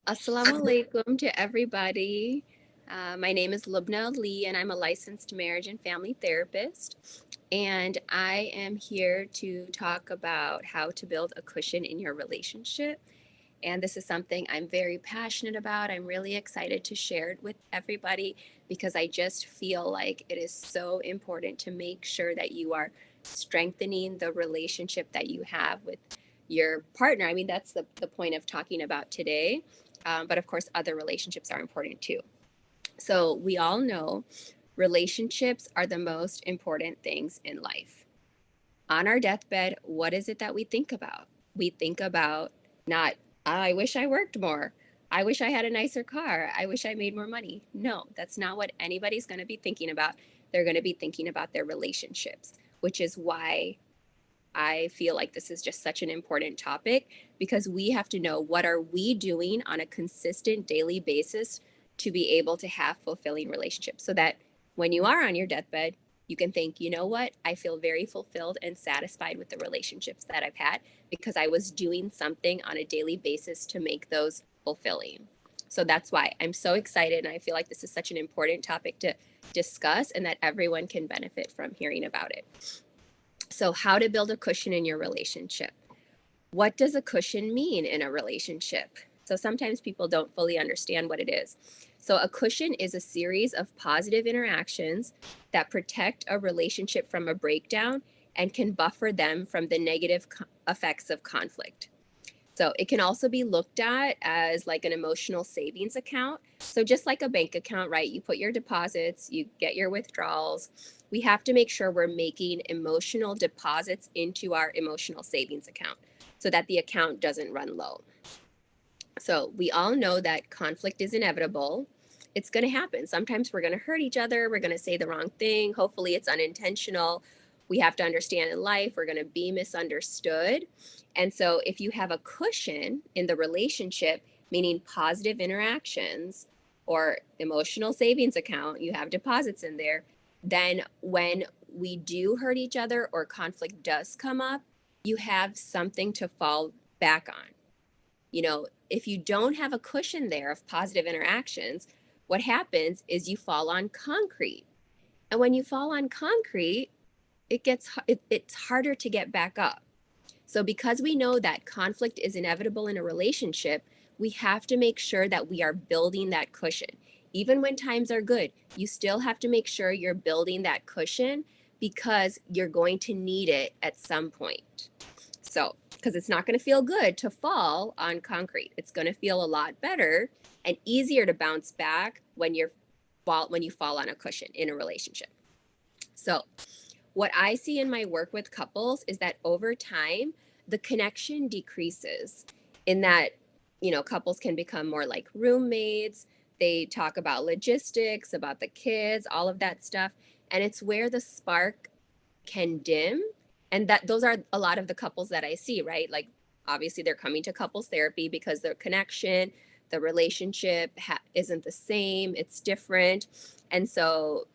Assalamu alaikum to everybody. My name is Lubna Ali, and I'm a licensed marriage and family therapist. And I am here to talk about how to build a cushion in your relationship. And this is something I'm very passionate about. I'm really excited to share it with everybody because I just feel like it is so important to make sure that you are strengthening the relationship that you have with your partner. I mean, that's the point of talking about today. But of course, other relationships are important too. So we all know relationships are the most important things in life. On our deathbed, what is it that we think about? We think about not, I wish I worked more. I wish I had a nicer car. I wish I made more money. No, that's not what anybody's going to be thinking about. They're going to be thinking about their relationships, which is why I feel like this is just such an important topic because we have to know what are we doing on a consistent daily basis to be able to have fulfilling relationships so that when you are on your deathbed, you can think, you know what, I feel very fulfilled and satisfied with the relationships that I've had because I was doing something on a daily basis to make those fulfilling. So that's why I'm so excited. And I feel like this is such an important topic to discuss and that everyone can benefit from hearing about it. So, how to build a cushion in your relationship. What does a cushion mean in a relationship? So, sometimes people don't fully understand what it is. So, a cushion is a series of positive interactions that protect a relationship from a breakdown and can buffer them from the negative effects of conflict. So it can also be looked at as like an emotional savings account. So just like a bank account, right? You put your deposits, you get your withdrawals. We have to make sure we're making emotional deposits into our emotional savings account so that the account doesn't run low. So we all know that conflict is inevitable. It's going to happen. Sometimes we're going to hurt each other. We're going to say the wrong thing. Hopefully, it's unintentional. We have to understand in life, we're going to be misunderstood. And so, if you have a cushion in the relationship, meaning positive interactions or emotional savings account, you have deposits in there, then when we do hurt each other or conflict does come up, you have something to fall back on. You know, if you don't have a cushion there of positive interactions, what happens is you fall on concrete. And when you fall on concrete, it's harder to get back up. So because we know that conflict is inevitable in a relationship, we have to make sure that we are building that cushion. Even when times are good, you still have to make sure you're building that cushion because you're going to need it at some point. So, because it's not going to feel good to fall on concrete. It's going to feel a lot better and easier to bounce back when you fall on a cushion in a relationship. So, what I see in my work with couples is that over time, the connection decreases in that, couples can become more like roommates. They talk about logistics, about the kids, all of that stuff. And it's where the spark can dim. And that those are a lot of the couples that I see, right? Like, obviously, they're coming to couples therapy because their connection, the relationship isn't the same, it's different. And so,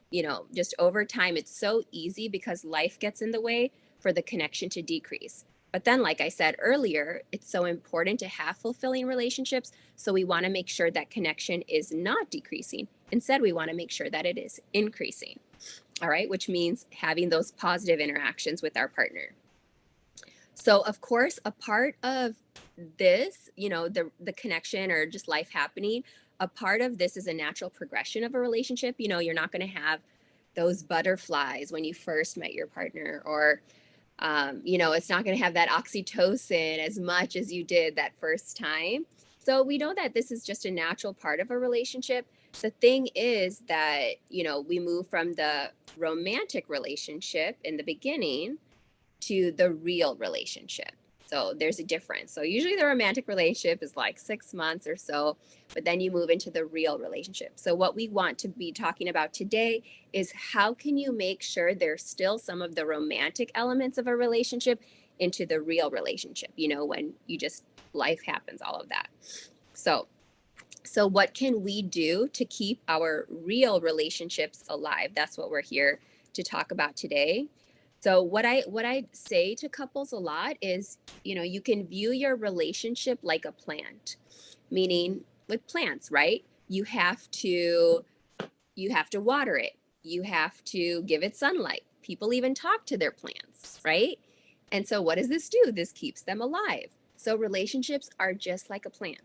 just over time, it's so easy because life gets in the way for the connection to decrease. But then, like I said earlier, it's so important to have fulfilling relationships. So we want to make sure that connection is not decreasing. Instead, we want to make sure that it is increasing. All right, which means having those positive interactions with our partner. So, of course, a part of this, the connection or just life happening, a part of this is a natural progression of a relationship. You're not going to have those butterflies when you first met your partner, or, it's not going to have that oxytocin as much as you did that first time. So, we know that this is just a natural part of a relationship. The thing is that, we move from the romantic relationship in the beginning to the real relationship. So there's a difference. So usually the romantic relationship is like 6 months or so, but then you move into the real relationship. So what we want to be talking about today is how can you make sure there's still some of the romantic elements of a relationship into the real relationship, when you just life happens, all of that. So what can we do to keep our real relationships alive? That's what we're here to talk about today. So what I say to couples a lot is, you can view your relationship like a plant, meaning with plants, right? You have to water it. You have to give it sunlight. People even talk to their plants, right? And so what does this do? This keeps them alive. So relationships are just like a plant.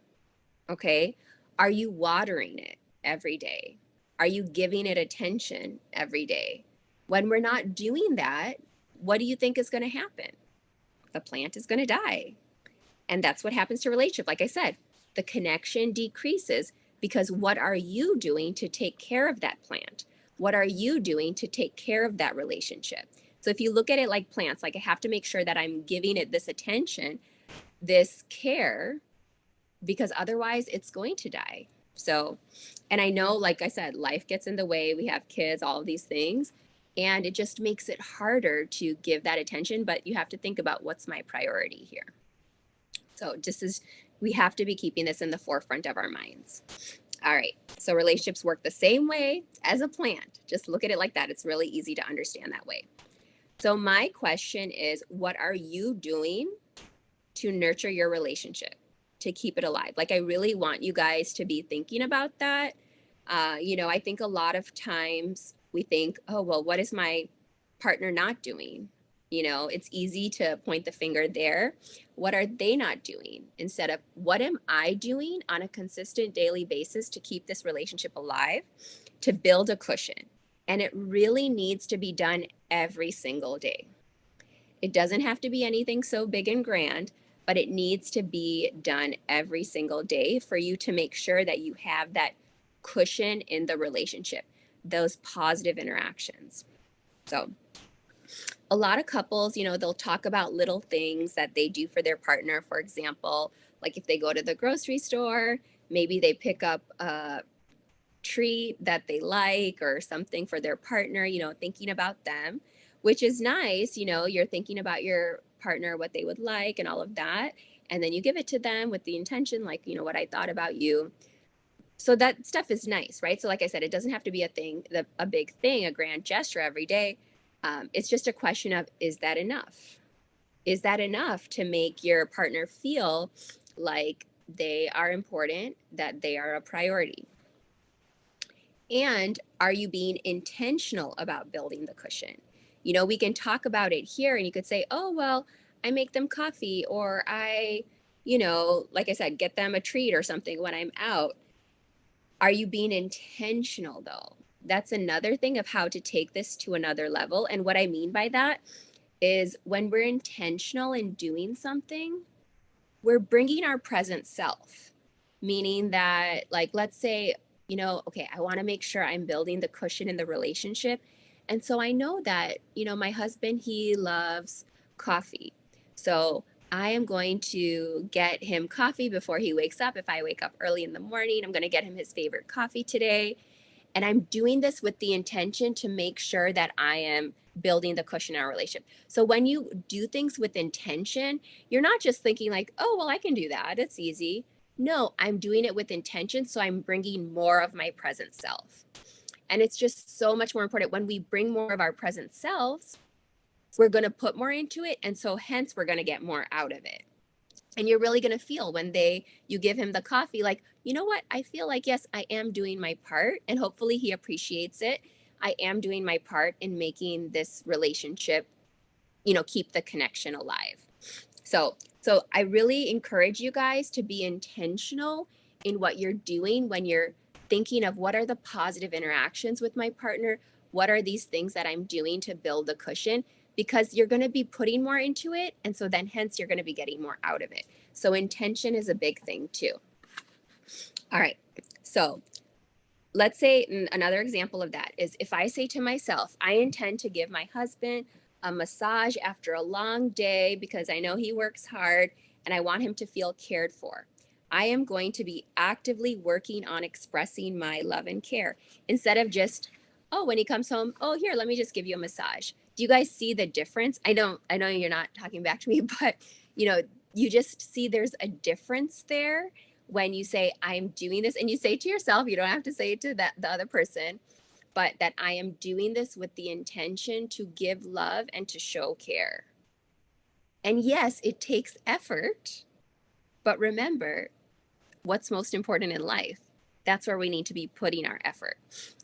Okay? Are you watering it every day? Are you giving it attention every day? When we're not doing that, what do you think is going to happen? The plant is going to die. And that's what happens to relationship. Like I said, the connection decreases because what are you doing to take care of that plant? What are you doing to take care of that relationship? So if you look at it like plants, like I have to make sure that I'm giving it this attention, this care, because otherwise it's going to die. So, and I know, like I said, life gets in the way. We have kids, all of these things, and it just makes it harder to give that attention. But you have to think about what's my priority here. So we have to be keeping this in the forefront of our minds. All right. So relationships work the same way as a plant. Just look at it like that. It's really easy to understand that way. So my question is, what are you doing to nurture your relationship, to keep it alive? Like, I really want you guys to be thinking about that. I think a lot of times we think, oh, well, what is my partner not doing? It's easy to point the finger there. What are they not doing? Instead of, what am I doing on a consistent daily basis to keep this relationship alive, to build a cushion? And it really needs to be done every single day. It doesn't have to be anything so big and grand, but it needs to be done every single day for you to make sure that you have that cushion in the relationship, those positive interactions. So a lot of couples, they'll talk about little things that they do for their partner. For example, like if they go to the grocery store, maybe they pick up a treat that they like or something for their partner, thinking about them, which is nice. You're thinking about your partner, what they would like and all of that. And then you give it to them with the intention, like, what I thought about you. So that stuff is nice, right? So like I said, it doesn't have to be a big thing, a grand gesture every day. It's just a question of, is that enough? Is that enough to make your partner feel like they are important, that they are a priority? And are you being intentional about building the cushion? We can talk about it here and you could say, oh, well, I make them coffee, or I, like I said, get them a treat or something when I'm out. Are you being intentional though? That's another thing of how to take this to another level. And what I mean by that is when we're intentional in doing something, we're bringing our present self, meaning that, like, let's say, okay, I want to make sure I'm building the cushion in the relationship. And so I know that, my husband, he loves coffee. So I am going to get him coffee before he wakes up. If I wake up early in the morning, I'm going to get him his favorite coffee today. And I'm doing this with the intention to make sure that I am building the cushion in our relationship. So when you do things with intention, you're not just thinking like, oh, well, I can do that. It's easy. No, I'm doing it with intention. So I'm bringing more of my present self. And it's just so much more important. When we bring more of our present selves, we're going to put more into it. And so hence we're going to get more out of it. And you're really going to feel when you give him the coffee, like, you know what? I feel like, yes, I am doing my part. And hopefully he appreciates it. I am doing my part in making this relationship, keep the connection alive. So I really encourage you guys to be intentional in what you're doing when you're thinking of, what are the positive interactions with my partner? What are these things that I'm doing to build the cushion? Because you're going to be putting more into it. And so then hence you're going to be getting more out of it. So intention is a big thing too. All right. So let's say another example of that is if I say to myself, I intend to give my husband a massage after a long day because I know he works hard and I want him to feel cared for. I am going to be actively working on expressing my love and care instead of just, oh, when he comes home, oh, here, let me just give you a massage. Do you guys see the difference? I know you're not talking back to me, but you just see there's a difference there when you say, I'm doing this, and you say to yourself, you don't have to say it to the other person, but that I am doing this with the intention to give love and to show care. And yes, it takes effort, but remember, what's most important in life. That's where we need to be putting our effort.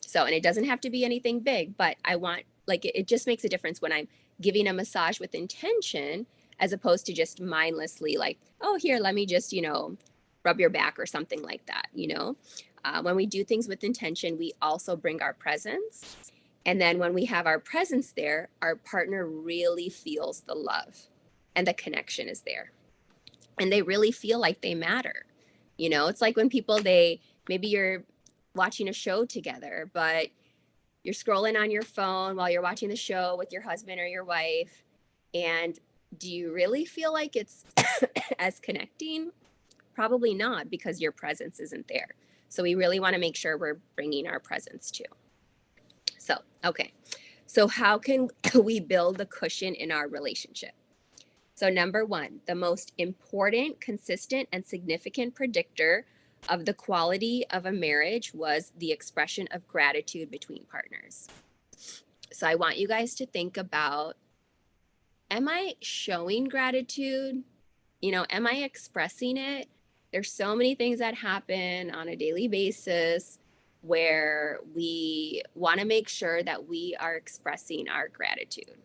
So, and it doesn't have to be anything big, but I want, like, it just makes a difference when I'm giving a massage with intention as opposed to just mindlessly, like, oh, here, let me just, rub your back or something like that. When we do things with intention, we also bring our presence. And then when we have our presence there, our partner really feels the love and the connection is there. And they really feel like they matter. It's like when people, maybe you're watching a show together, but you're scrolling on your phone while you're watching the show with your husband or your wife. And do you really feel like it's as connecting? Probably not, because your presence isn't there. So we really want to make sure we're bringing our presence too. So, okay. So how can we build the cushion in our relationship? So number one, the most important, consistent, and significant predictor of the quality of a marriage was the expression of gratitude between partners. So I want you guys to think about, am I showing gratitude? Am I expressing it? There's so many things that happen on a daily basis where we want to make sure that we are expressing our gratitude.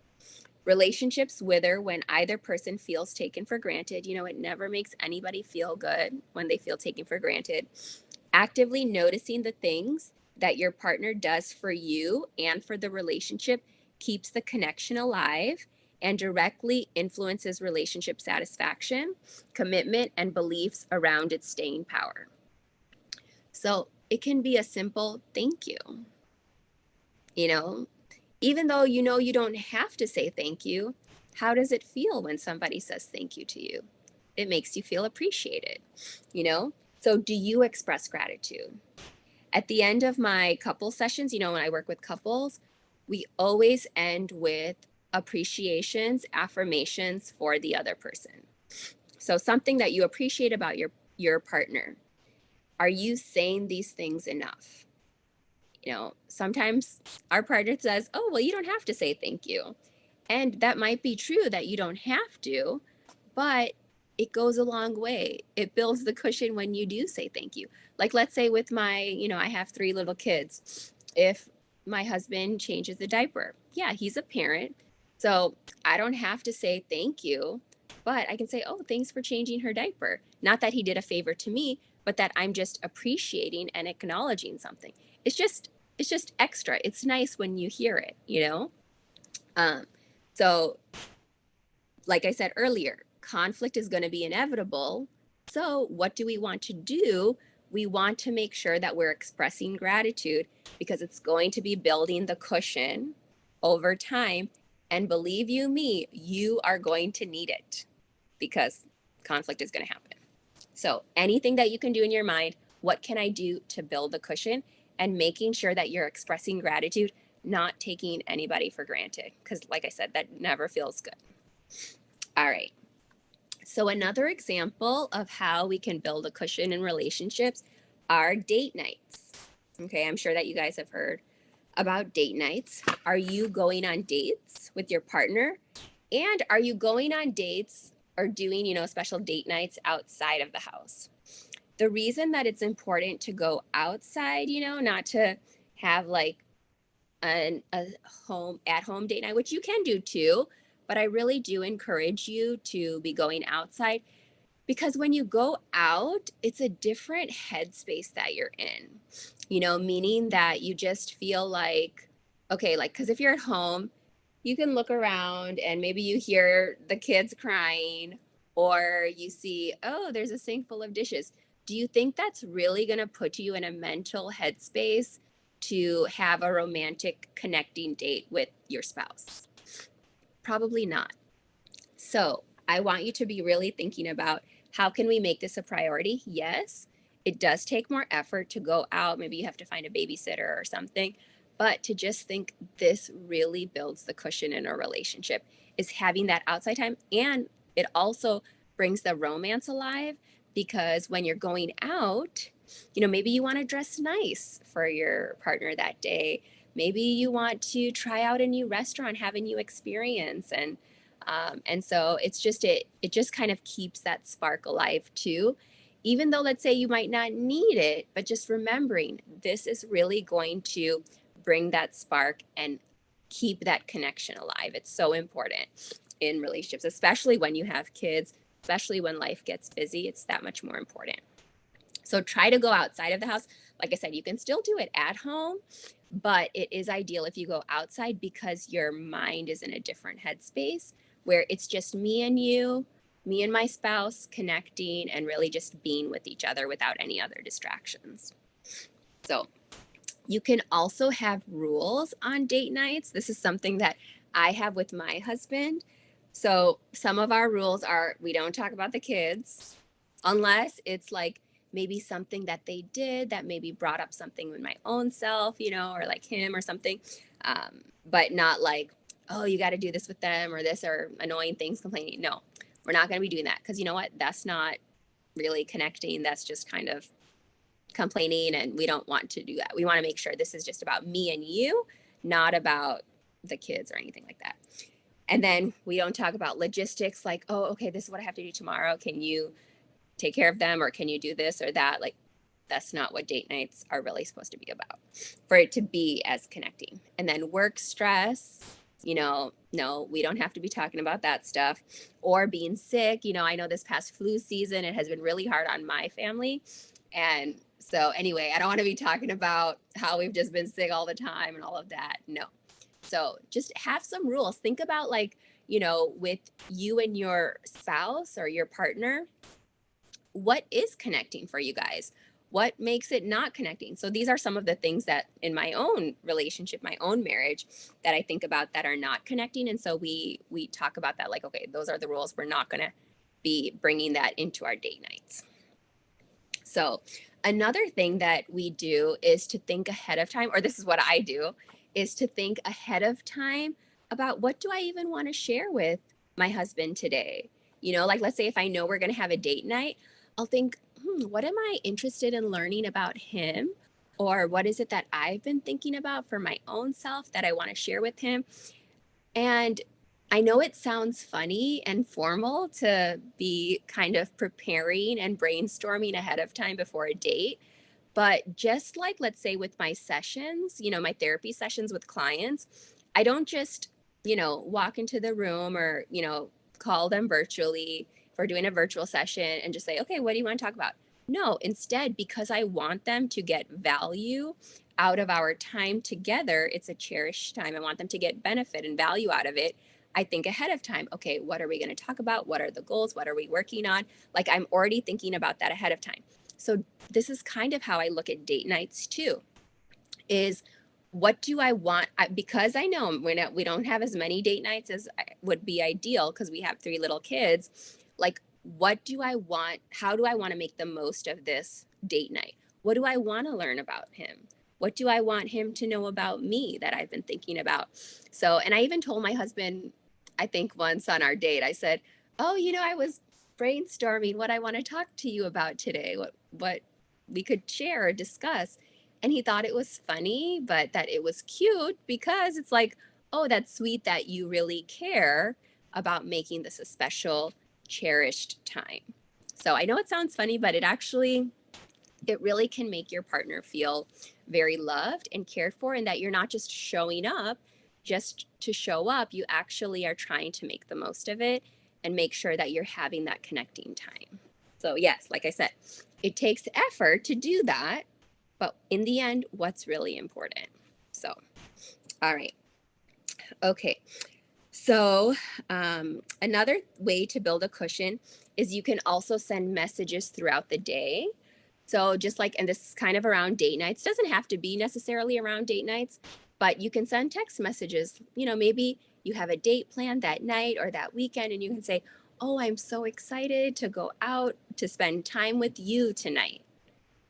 Relationships wither when either person feels taken for granted. It never makes anybody feel good when they feel taken for granted. Actively noticing the things that your partner does for you and for the relationship keeps the connection alive and directly influences relationship satisfaction, commitment, and beliefs around its staying power. So it can be a simple thank you. Even though you don't have to say thank you, how does it feel when somebody says thank you to you? It makes you feel appreciated, So do you express gratitude? At the end of my couple sessions, when I work with couples, we always end with appreciations, affirmations for the other person. So something that you appreciate about your partner. Are you saying these things enough? Sometimes our partner says, oh, well, you don't have to say thank you. And that might be true that you don't have to, but it goes a long way. It builds the cushion when you do say thank you. Like, let's say with my, I have 3 little kids. If my husband changes the diaper, yeah, he's a parent. So I don't have to say thank you, but I can say, oh, thanks for changing her diaper. Not that he did a favor to me, but that I'm just appreciating and acknowledging something. It's just extra. It's nice when you hear it, So like I said earlier, conflict is going to be inevitable. So what do we want to do? We want to make sure that we're expressing gratitude because it's going to be building the cushion over time. And believe you me, you are going to need it because conflict is going to happen. So anything that you can do in your mind, what can I do to build the cushion? And making sure that you're expressing gratitude, not taking anybody for granted. Because like I said, that never feels good. All right. So another example of how we can build a cushion in relationships are date nights. Okay, I'm sure that you guys have heard about date nights. Are you going on dates with your partner? And are you going on dates or doing, special date nights outside of the house? The reason that it's important to go outside, not to have like a at-home date night, which you can do too, but I really do encourage you to be going outside because when you go out, it's a different headspace that you're in, meaning that you just feel like, okay, like, because if you're at home, you can look around and maybe you hear the kids crying or you see, oh, there's a sink full of dishes. Do you think that's really going to put you in a mental headspace to have a romantic connecting date with your spouse? Probably not. So I want you to be really thinking about, how can we make this a priority? Yes, it does take more effort to go out. Maybe you have to find a babysitter or something, but to just think this really builds the cushion in a relationship is having that outside time. And it also brings the romance alive because when you're going out, maybe you want to dress nice for your partner that day. Maybe you want to try out a new restaurant, have a new experience. And so it's just, it just kind of keeps that spark alive too, even though let's say you might not need it, but just remembering this is really going to bring that spark and keep that connection alive. It's so important in relationships, especially when you have kids, especially when life gets busy. It's that much more important. So try to go outside of the house. Like I said, you can still do it at home, but it is ideal if you go outside because your mind is in a different headspace where it's just me and you, me and my spouse connecting and really just being with each other without any other distractions. So you can also have rules on date nights. This is something that I have with my husband. So some of our rules are we don't talk about the kids unless it's like maybe something that they did that maybe brought up something with my own self, you know, or like him or something. But not like, oh, you got to do this with them or this or annoying things, complaining. No, we're not going to be doing that because you know what? That's not really connecting. That's just kind of complaining, and we don't want to do that. We want to make sure this is just about me and you, not about the kids or anything like that. And then we don't talk about logistics like, oh, okay, this is what I have to do tomorrow. Can you take care of them or can you do this or that? Like, that's not what date nights are really supposed to be about for it to be as connecting. And then work stress, you know, no, we don't have to be talking about that stuff. Or being sick. You know, I know this past flu season, it has been really hard on my family. And so anyway, I don't want to be talking about how we've just been sick all the time and all of that. No. So just have some rules. Think about like, you know, with you and your spouse or your partner, what is connecting for you guys? What makes it not connecting? So these are some of the things that in my own relationship, my own marriage, that I think about that are not connecting. And so we talk about that like, okay, those are the rules. We're not going to be bringing that into our date nights. So another thing that we do is to think ahead of time, or this is what I do, is to think ahead of time about what do I even want to share with my husband today? You know, like let's say if I know we're going to have a date night, I'll think, what am I interested in learning about him? Or what is it that I've been thinking about for my own self that I want to share with him? And I know it sounds funny and formal to be kind of preparing and brainstorming ahead of time before a date. But just like, let's say with my sessions, you know, my therapy sessions with clients, I don't just, you know, walk into the room or, you know, call them virtually if we're doing a virtual session and just say, okay, what do you want to talk about? No, instead, because I want them to get value out of our time together, it's a cherished time. I want them to get benefit and value out of it. I think ahead of time, okay, what are we going to talk about? What are the goals? What are we working on? Like I'm already thinking about that ahead of time. So this is kind of how I look at date nights too, is what do I want? Because I know we don't have as many date nights as would be ideal because we have 3 little kids. Like, what do I want? How do I want to make the most of this date night? What do I want to learn about him? What do I want him to know about me that I've been thinking about? So, and I even told my husband, I think once on our date, I said, oh, you know, I was brainstorming what I want to talk to you about today, what we could share or discuss. And he thought it was funny, but that it was cute because it's like, oh, that's sweet that you really care about making this a special, cherished time. So I know it sounds funny, but it really can make your partner feel very loved and cared for, and that you're not just showing up just to show up. You actually are trying to make the most of it and make sure that you're having that connecting time. So yes, like I said, it takes effort to do that, but in the end, what's really important? So, all right. Okay. So another way to build a cushion is you can also send messages throughout the day. So just like, and this is kind of around date nights, doesn't have to be necessarily around date nights, but you can send text messages. You know, maybe you have a date planned that night or that weekend and you can say, oh, I'm so excited to go out to spend time with you tonight.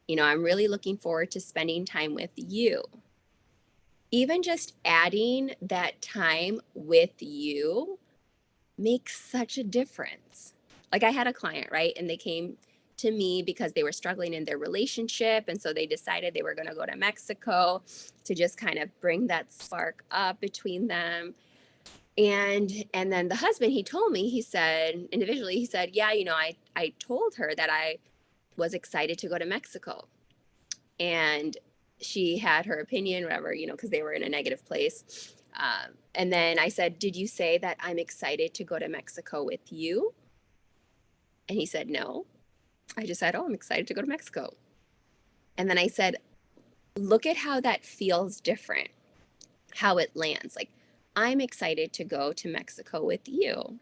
You know, I'm really looking forward to spending time with you. Even just adding that time with you makes such a difference. Like I had a client, right? And they came to me because they were struggling in their relationship. And so they decided they were going to go to Mexico to just kind of bring that spark up between them. And then the husband, he told me, he said, individually, he said, yeah, you know, I told her that I was excited to go to Mexico. And she had her opinion, whatever, because they were in a negative place. And then I said, did you say that I'm excited to go to Mexico with you? And he said, no. I just said, oh, I'm excited to go to Mexico. And then I said, look at how that feels different, how it lands. Like, I'm excited to go to Mexico with you.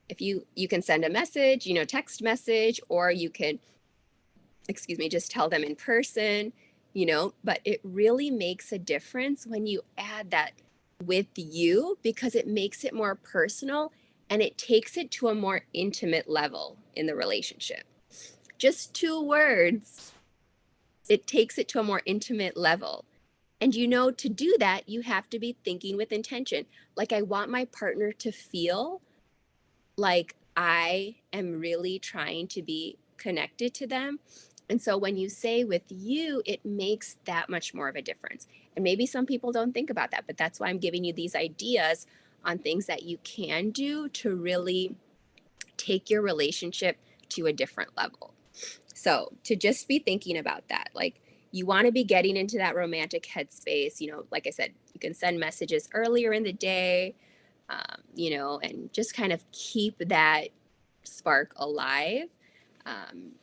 If you can send a message, text message, or you can, just tell them in person, but it really makes a difference when you add that with you, because it makes it more personal and it takes it to a more intimate level in the relationship. Just 2 words, it takes it to a more intimate level. And to do that, you have to be thinking with intention. Like, I want my partner to feel like I am really trying to be connected to them. And so when you say with you, it makes that much more of a difference. And maybe some people don't think about that, but that's why I'm giving you these ideas on things that you can do to really take your relationship to a different level. So to just be thinking about that, like, you want to be getting into that romantic headspace. Like I said, you can send messages earlier in the day, and just kind of keep that spark alive.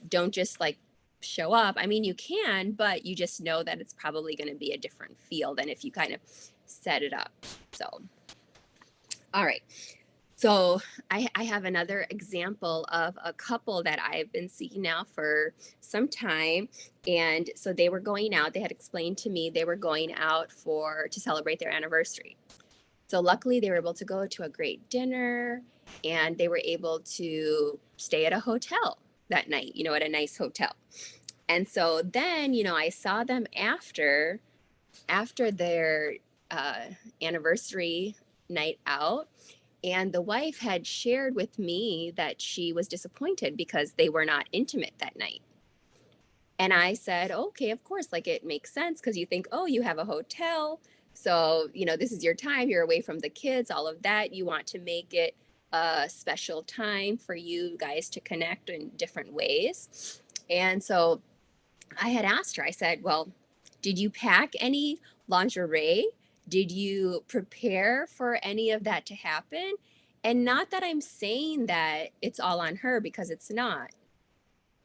Don't just like show up. I mean, you can, but you just know that it's probably going to be a different feel than if you kind of set it up. So, all right. So I have another example of a couple that I've been seeing now for some time. And so they were going out. They had explained to me they were going out to celebrate their anniversary. So luckily they were able to go to a great dinner, and they were able to stay at a hotel that night, at a nice hotel. And so then, I saw them after their anniversary night out. And the wife had shared with me that she was disappointed because they were not intimate that night. And I said, okay, of course, like, it makes sense, because you think, oh, you have a hotel. So, this is your time. You're away from the kids, all of that. You want to make it a special time for you guys to connect in different ways. And so I had asked her, I said, well, did you pack any lingerie? Did you prepare for any of that to happen? And not that I'm saying that it's all on her, because it's not.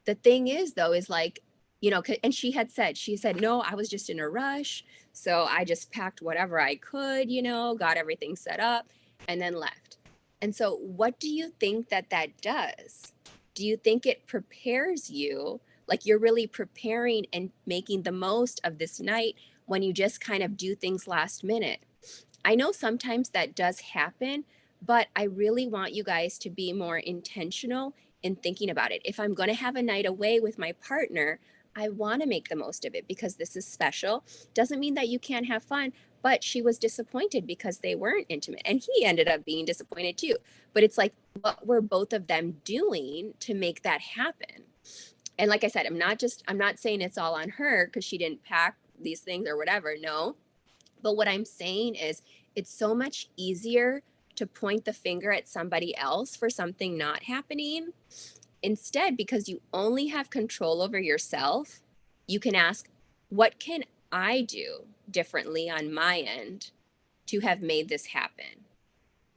The thing is, though, is like, and she said, no, I was just in a rush. So I just packed whatever I could, got everything set up and then left. And so what do you think that does? Do you think it prepares you? Like, you're really preparing and making the most of this night when you just kind of do things last minute. I know sometimes that does happen, but I really want you guys to be more intentional in thinking about it. If I'm going to have a night away with my partner, I want to make the most of it because this is special. Doesn't mean that you can't have fun, but she was disappointed because they weren't intimate, and he ended up being disappointed too. But it's like, what were both of them doing to make that happen? And like I said, I'm not saying it's all on her because she didn't pack these things or whatever. No. But what I'm saying is, it's so much easier to point the finger at somebody else for something not happening. Instead, because you only have control over yourself, you can ask, what can I do differently on my end to have made this happen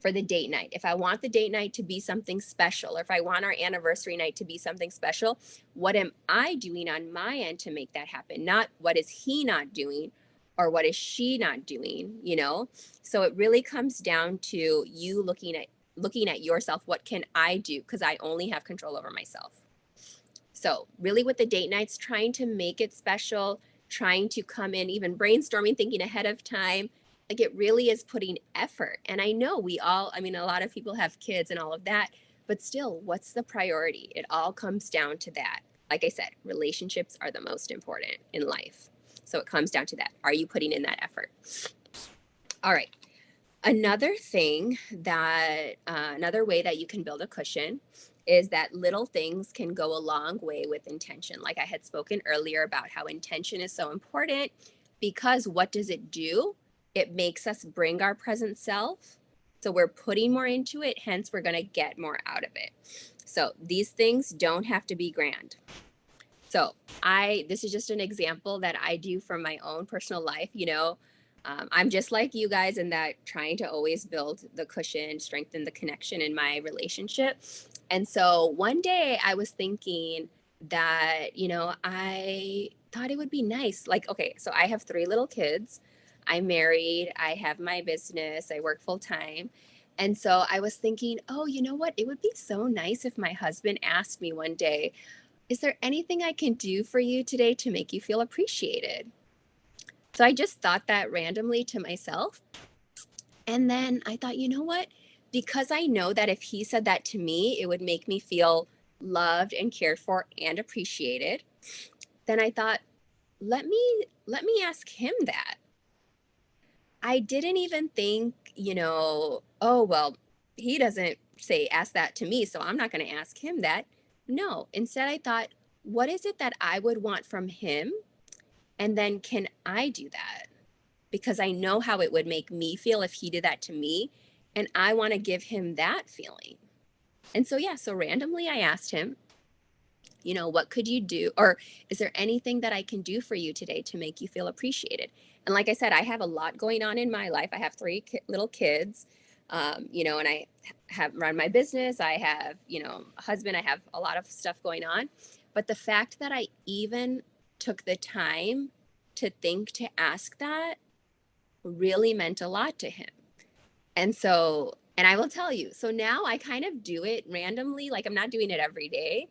for the date night? If I want the date night to be something special, or if I want our anniversary night to be something special, what am I doing on my end to make that happen? Not what is he not doing or what is she not doing, So it really comes down to you looking at yourself. What can I do? Because I only have control over myself. So really, with the date nights, trying to make it special, trying to come in, even brainstorming, thinking ahead of time, like, it really is putting effort. And I know a lot of people have kids and all of that, but still, what's the priority? It all comes down to that. Like I said, relationships are the most important in life. So it comes down to that. Are you putting in that effort? All right. Another thing another way that you can build a cushion is that little things can go a long way with intention. Like I had spoken earlier about how intention is so important, because what does it do? It makes us bring our present self. So we're putting more into it, hence we're going to get more out of it. So these things don't have to be grand. So this is just an example that I do from my own personal life. I'm just like you guys in that trying to always build the cushion, strengthen the connection in my relationship. And so one day I was thinking that, I thought it would be nice. Like, okay, so I have 3 little kids. I'm married. I have my business. I work full time. And so I was thinking, oh, you know what? It would be so nice if my husband asked me one day, is there anything I can do for you today to make you feel appreciated? So I just thought that randomly to myself. And then I thought, you know what? Because I know that if he said that to me, it would make me feel loved and cared for and appreciated. Then I thought, let me ask him that. I didn't even think, oh, well, he doesn't say ask that to me, so I'm not going to ask him that. No, instead I thought, what is it that I would want from him? And then can I do that? Because I know how it would make me feel if he did that to me. And I want to give him that feeling. And so, yeah, so randomly I asked him, what could you do? Or is there anything that I can do for you today to make you feel appreciated? And like I said, I have a lot going on in my life. I have 3 little kids, and I have run my business. I have, a husband. I have a lot of stuff going on. But the fact that I even took the time to think to ask that really meant a lot to him. And so, and I will tell you, so now I kind of do it randomly. Like I'm not doing it every day,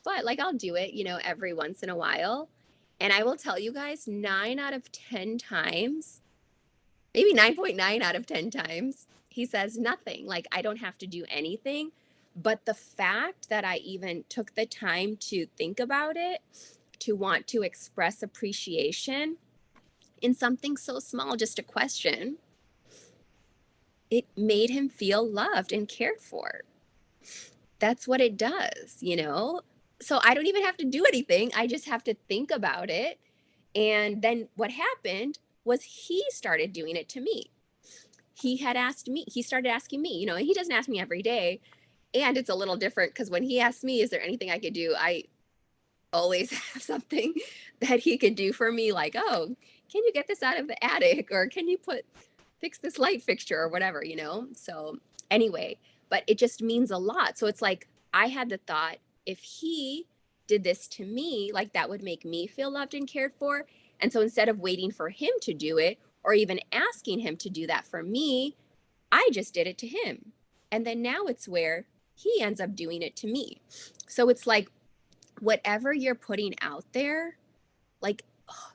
but like I'll do it, every once in a while. And I will tell you guys, 9 out of 10 times, maybe 9.9 out of 10 times, he says nothing. Like I don't have to do anything. But the fact that I even took the time to think about it, to want to express appreciation in something so small, just a question, it made him feel loved and cared for. That's what it does, So I don't even have to do anything. I just have to think about it. And then what happened was he started doing it to me. He started asking me, and he doesn't ask me every day. And it's a little different because when he asks me, is there anything I could do? I always have something that he could do for me, like, oh, can you get this out of the attic? Or can you fix this light fixture or whatever, So anyway, but it just means a lot. So it's like I had the thought, if he did this to me, like that would make me feel loved and cared for. And so instead of waiting for him to do it or even asking him to do that for me, I just did it to him. And then now it's where he ends up doing it to me. So it's like whatever you're putting out there, like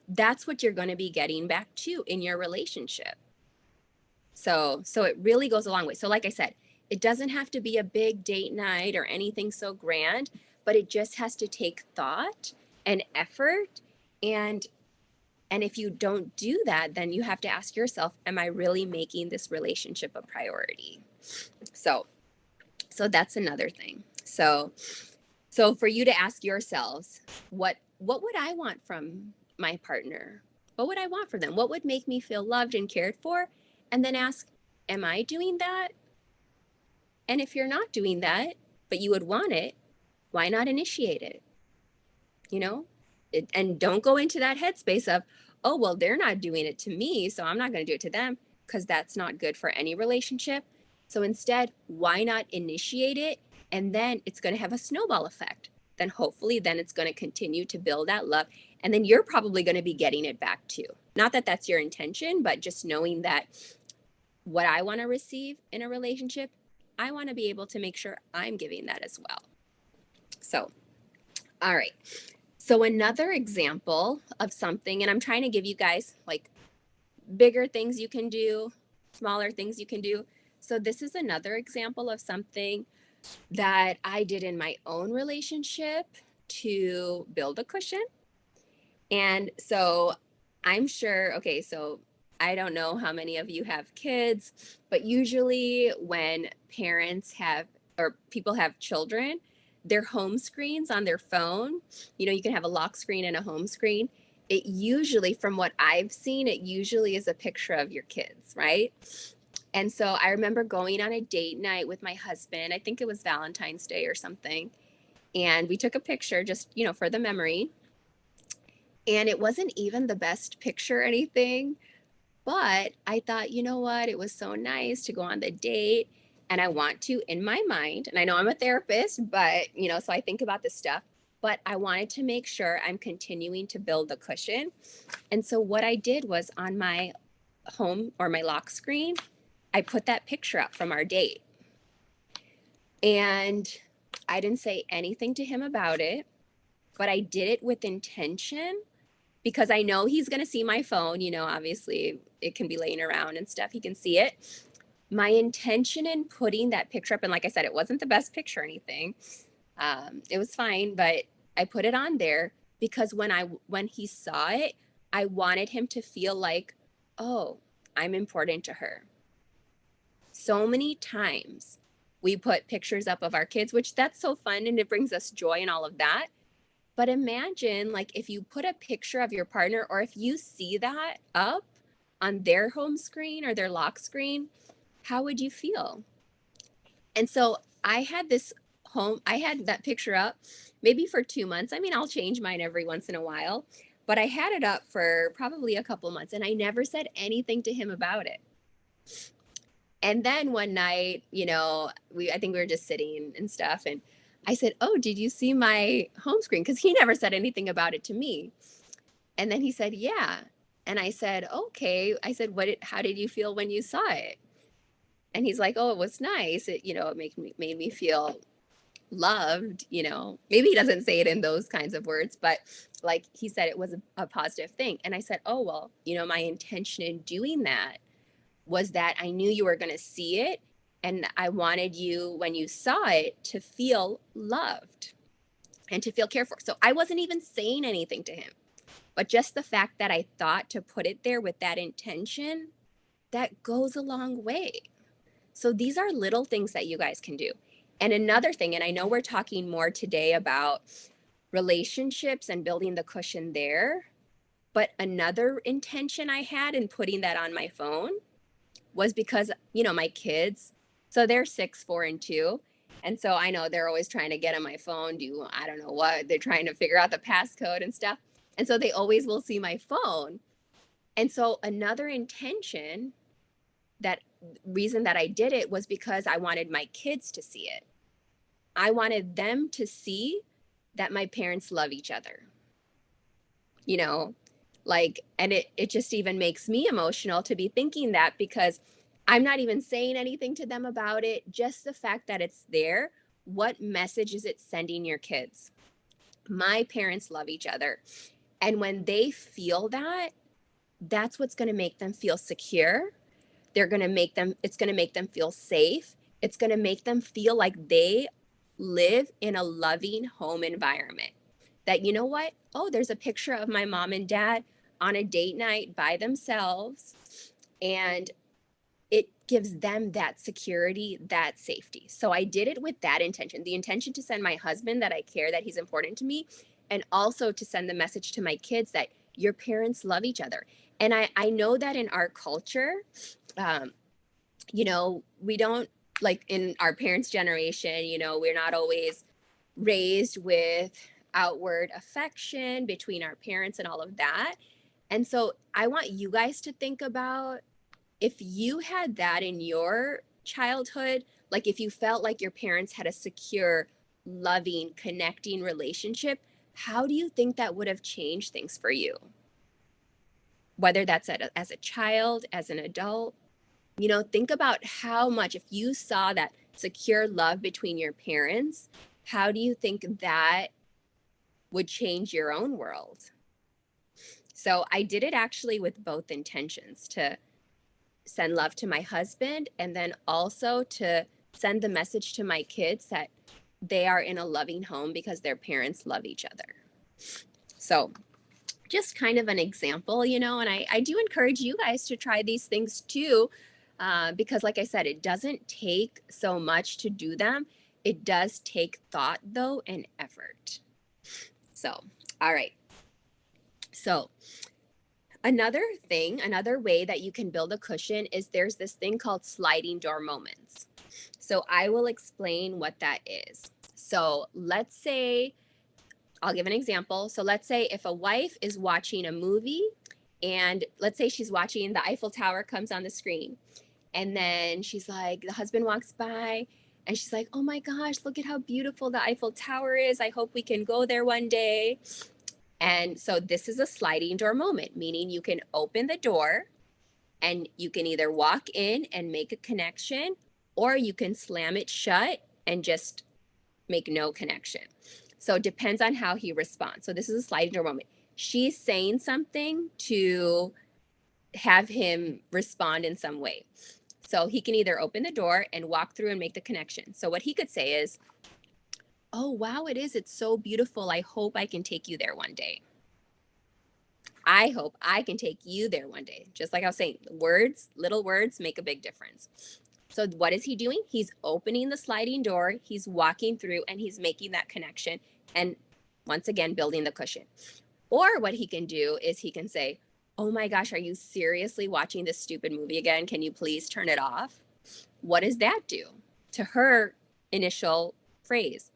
that's what you're going to be getting back to in your relationship. So it really goes a long way. So like I said, it doesn't have to be a big date night or anything so grand, but it just has to take thought and effort. And if you don't do that, then you have to ask yourself, am I really making this relationship a priority? So that's another thing. So for you to ask yourselves, what would I want from my partner? What would I want for them? What would make me feel loved and cared for? And then ask, am I doing that? And if you're not doing that, but you would want it, why not initiate it? And don't go into that headspace of, oh, well, they're not doing it to me, so I'm not going to do it to them, because that's not good for any relationship. So instead, why not initiate it? And then it's going to have a snowball effect. Then hopefully, then it's going to continue to build that love. And then you're probably going to be getting it back too. Not that that's your intention, but just knowing that what I want to receive in a relationship, I want to be able to make sure I'm giving that as well. So, all right. So another example of something, and I'm trying to give you guys like bigger things you can do, smaller things you can do. So this is another example of something that I did in my own relationship to build a cushion. And so I'm sure, okay, so I don't know how many of you have kids, but usually when parents have, or people have children, their home screens on their phone, you can have a lock screen and a home screen. It usually, from what I've seen, it usually is a picture of your kids, right? And so I remember going on a date night with my husband. I think it was Valentine's Day or something. And we took a picture just, for the memory. And it wasn't even the best picture or anything, but I thought, you know what? It was so nice to go on the date. And I want to, in my mind, and I know I'm a therapist, but, so I think about this stuff, but I wanted to make sure I'm continuing to build the cushion. And so what I did was on my home or my lock screen, I put that picture up from our date. And I didn't say anything to him about it, but I did it with intention because I know he's going to see my phone. Obviously it can be laying around and stuff. He can see it. My intention in putting that picture up, and like I said, it wasn't the best picture or anything. It was fine, but I put it on there because when he saw it, I wanted him to feel like, oh, I'm important to her. So many times we put pictures up of our kids, which that's so fun and it brings us joy and all of that. But imagine like if you put a picture of your partner or if you see that up on their home screen or their lock screen, how would you feel? And so I had that picture up maybe for 2 months. I mean, I'll change mine every once in a while, but I had it up for probably a couple months and I never said anything to him about it. And then one night, I think we were just sitting and stuff. And I said, oh, did you see my home screen? Because he never said anything about it to me. And then he said, yeah. And I said, okay. I said, how did you feel when you saw it? And he's like, oh, it was nice. It made me feel loved, maybe he doesn't say it in those kinds of words, but like he said, it was a positive thing. And I said, oh, well, my intention in doing that was that I knew you were going to see it. And I wanted you, when you saw it, to feel loved and to feel cared for. So I wasn't even saying anything to him, but just the fact that I thought to put it there with that intention, that goes a long way. So these are little things that you guys can do. And another thing, and I know we're talking more today about relationships and building the cushion there, but another intention I had in putting that on my phone was because, my kids, so they're 6, 4, and 2. And so I know they're always trying to get on my phone, I don't know what, they're trying to figure out the passcode and stuff. And so they always will see my phone. And so another intention, that reason that I did it was because I wanted my kids to see it. I wanted them to see that my parents love each other. And it just even makes me emotional to be thinking that because I'm not even saying anything to them about it. Just the fact that it's there, what message is it sending your kids? My parents love each other. And when they feel that, that's what's going to make them feel secure. It's going to make them feel safe. It's going to make them feel like they live in a loving home environment. That, you know what? Oh, there's a picture of my mom and dad on a date night by themselves. And it gives them that security, that safety. So I did it with that intention, the intention to send my husband that I care, that he's important to me, and also to send the message to my kids that your parents love each other. And I know that in our culture, we don't, like in our parents' generation, we're not always raised with outward affection between our parents and all of that. And so I want you guys to think about if you had that in your childhood, like if you felt like your parents had a secure, loving, connecting relationship, how do you think that would have changed things for you? Whether that's as a child, as an adult, think about how much, if you saw that secure love between your parents, how do you think that would change your own world? So I did it actually with both intentions, to send love to my husband and then also to send the message to my kids that they are in a loving home because their parents love each other. So just kind of an example, and I do encourage you guys to try these things too, because like I said, it doesn't take so much to do them. It does take thought though and effort. So, all right. So another way that you can build a cushion is there's this thing called sliding door moments. So I will explain what that is. So let's say I'll give an example. So let's say if a wife is watching a movie and let's say she's watching the Eiffel Tower comes on the screen. And then she's like, the husband walks by and she's like, oh my gosh, look at how beautiful the Eiffel Tower is. I hope we can go there one day. And so this is a sliding door moment, meaning you can open the door and you can either walk in and make a connection, or you can slam it shut and just make no connection. So it depends on how he responds. So this is a sliding door moment. She's saying something to have him respond in some way. So he can either open the door and walk through and make the connection. So what he could say is, oh, wow, it is. It's so beautiful. I hope I can take you there one day. I hope I can take you there one day. Just like I was saying, words, little words make a big difference. So what is he doing? He's opening the sliding door, he's walking through, and he's making that connection. And once again, building the cushion. Or what he can do is he can say, oh my gosh, are you seriously watching this stupid movie again? Can you please turn it off? What does that do to her initial phrase?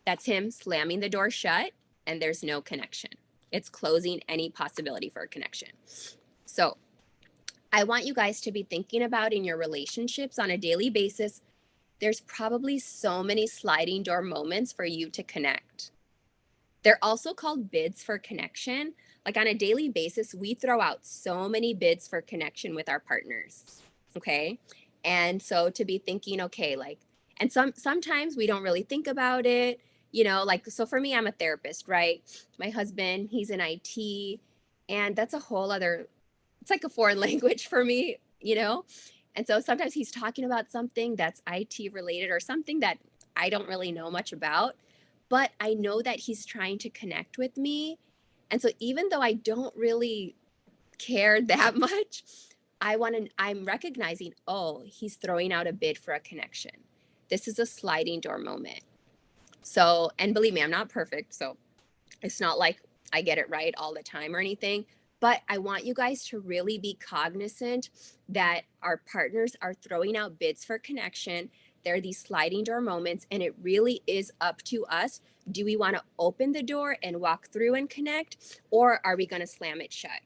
That's him slamming the door shut, and there's no connection. It's closing any possibility for a connection. So I want you guys to be thinking about in your relationships on a daily basis, there's probably so many sliding door moments for you to connect. They're also called bids for connection. Like on a daily basis, we throw out so many bids for connection with our partners. Okay. And so to be thinking, okay, like, and sometimes we don't really think about it, you know, like, so for me, I'm a therapist, right? My husband, he's in IT, and that's a whole other, it's like a foreign language for me, you know? And so sometimes he's talking about something that's IT related or something that I don't really know much about, but I know that he's trying to connect with me. And so even though I don't really care that much, I'm recognizing, oh, he's throwing out a bid for a connection. This is a sliding door moment. So, and believe me, I'm not perfect. So it's not like I get it right all the time or anything, but I want you guys to really be cognizant that our partners are throwing out bids for connection. There are these sliding door moments, and it really is up to us. Do we want to open the door and walk through and connect, or are we going to slam it shut?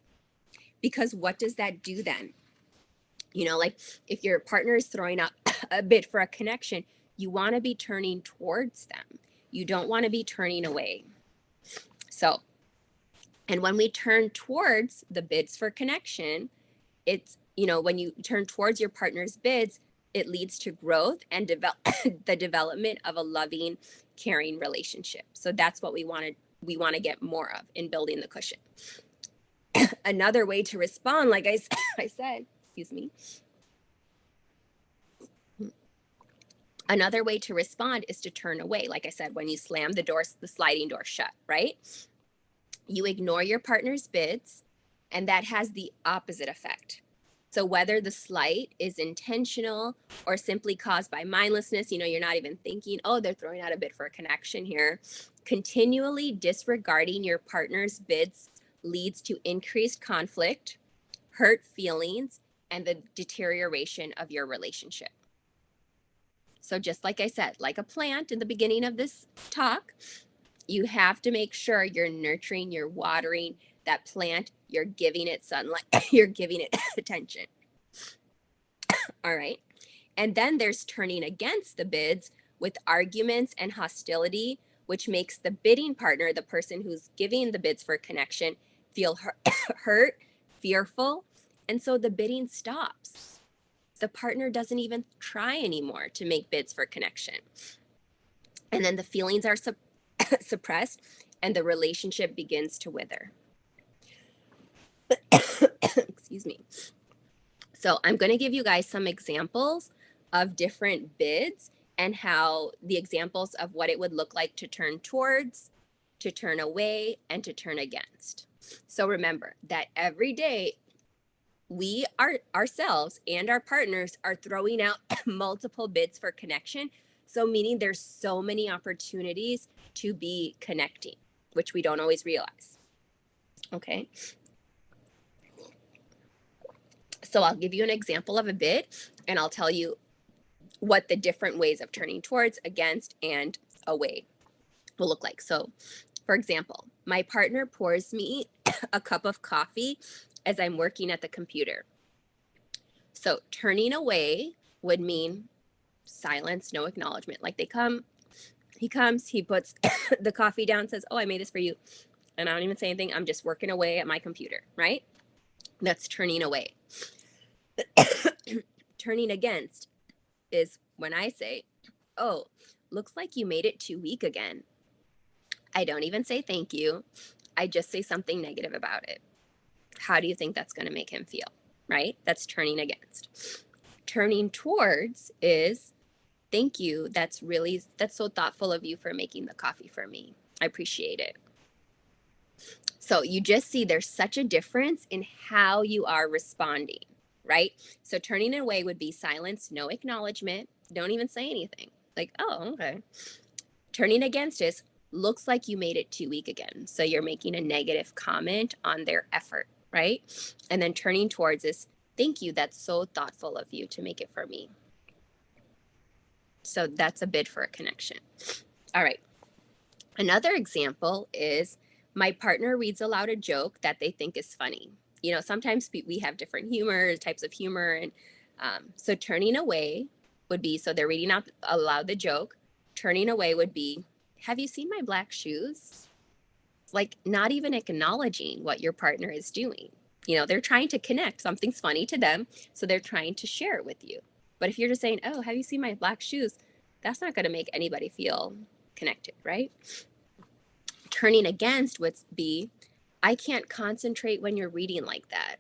Because what does that do then? You know, like if your partner is throwing out a bid for a connection, you want to be turning towards them. You don't want to be turning away. So, and when we turn towards the bids for connection, it's, you know, when you turn towards your partner's bids, it leads to growth and the development of a loving, caring relationship. So that's what we want to get more of in building the cushion. Another way to respond, like I said, excuse me. Another way to respond is to turn away. Like I said, when you slam the sliding door shut, right? You ignore your partner's bids, and that has the opposite effect. So whether the slight is intentional or simply caused by mindlessness, you know, you're not even thinking, oh, they're throwing out a bid for a connection here. Continually disregarding your partner's bids leads to increased conflict, hurt feelings, and the deterioration of your relationship. So just like I said, like a plant in the beginning of this talk, you have to make sure you're nurturing, you're watering that plant, you're giving it sunlight, you're giving it attention. All right. And then there's turning against the bids with arguments and hostility, which makes the bidding partner, the person who's giving the bids for connection, feel hurt, fearful. And so the bidding stops. The partner doesn't even try anymore to make bids for connection. And then the feelings are suppressed and the relationship begins to wither. Excuse me. So I'm going to give you guys some examples of different bids and how the examples of what it would look like to turn towards, to turn away, and to turn against. So remember that every day we ourselves and our partners are throwing out multiple bids for connection. So meaning there's so many opportunities to be connecting, which we don't always realize. Okay. So I'll give you an example of a bid, and I'll tell you what the different ways of turning towards, against, and away will look like. So, for example, my partner pours me a cup of coffee as I'm working at the computer. So turning away would mean silence, no acknowledgement. Like he comes, he puts the coffee down, says, "Oh, I made this for you." And I don't even say anything. I'm just working away at my computer, right? That's turning away. Turning against is when I say, "Oh, looks like you made it too weak again." I don't even say thank you. I just say something negative about it. How do you think that's going to make him feel, right? That's turning against. Turning towards is, "Thank you. That's so thoughtful of you for making the coffee for me. I appreciate it." So you just see there's such a difference in how you are responding, right? So turning away would be silence, no acknowledgement, don't even say anything. Like, "Oh, okay." Turning against is, looks like you made it too weak again. So you're making a negative comment on their effort, right? And then turning towards is, "Thank you. That's so thoughtful of you to make it for me." So that's a bid for a connection. All right. Another example is, my partner reads aloud a joke that they think is funny. Sometimes we have different types of humor. And so turning away would be, so they're reading out aloud the joke. Turning away would be, "Have you seen my black shoes?" Like, not even acknowledging what your partner is doing. They're trying to connect. Something's funny to them, so they're trying to share it with you. But if you're just saying, "Oh, have you seen my black shoes?" That's not going to make anybody feel connected, right? Turning against would be, "I can't concentrate when you're reading like that."